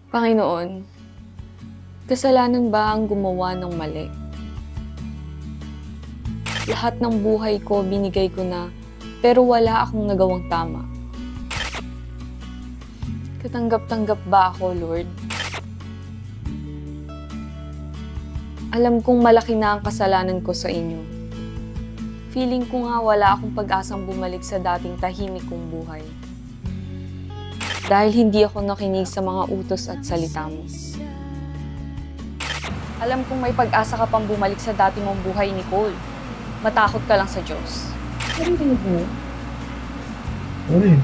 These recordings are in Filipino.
Panginoon, kasalanan ba ang gumawa ng mali? Lahat ng buhay ko binigay ko na, pero wala akong nagawang tama. Katanggap-tanggap ba ako, Lord? Alam kong malaki na ang kasalanan ko sa inyo. Feeling ko nga wala akong pag-asang bumalik sa dating tahimik kong buhay. Dahil hindi ako nakinig sa mga utos at salita mo. Alam kong may pag-asa ka pang bumalik sa dati mong buhay, Nicole. Matakot ka lang sa Diyos. Naririnig mo? Sorry.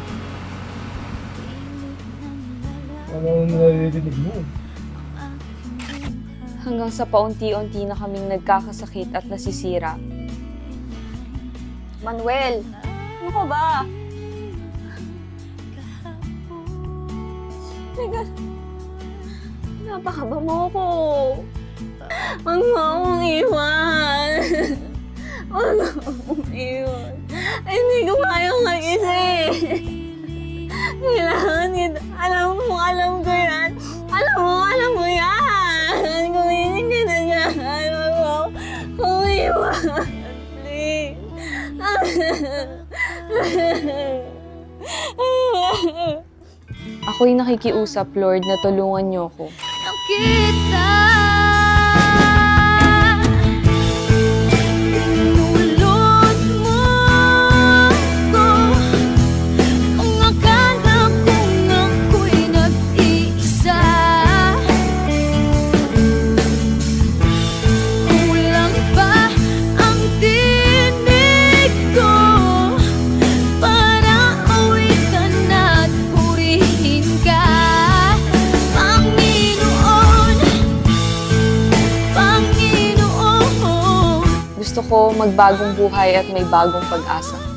Ano ang naririnig mo? Hanggang sa paunti-unti na kaming nagkakasakit at nasisira. Manuel! Ano ka ba? Teka, napakaba mo ko. Huwag mo akong iwan. Huwag mo akong iwan. Ay, hindi ko kayang mag-isa eh. Kailangan nito. Alam ko yan. Alam mo yan. Kung hindi ka na dyan, huwag mo akong iwan. Please. Ako'y nakikiusap, Lord, na tulungan niyo ako. Nakita Gusto ko magbagong buhay at may bagong pag-asa.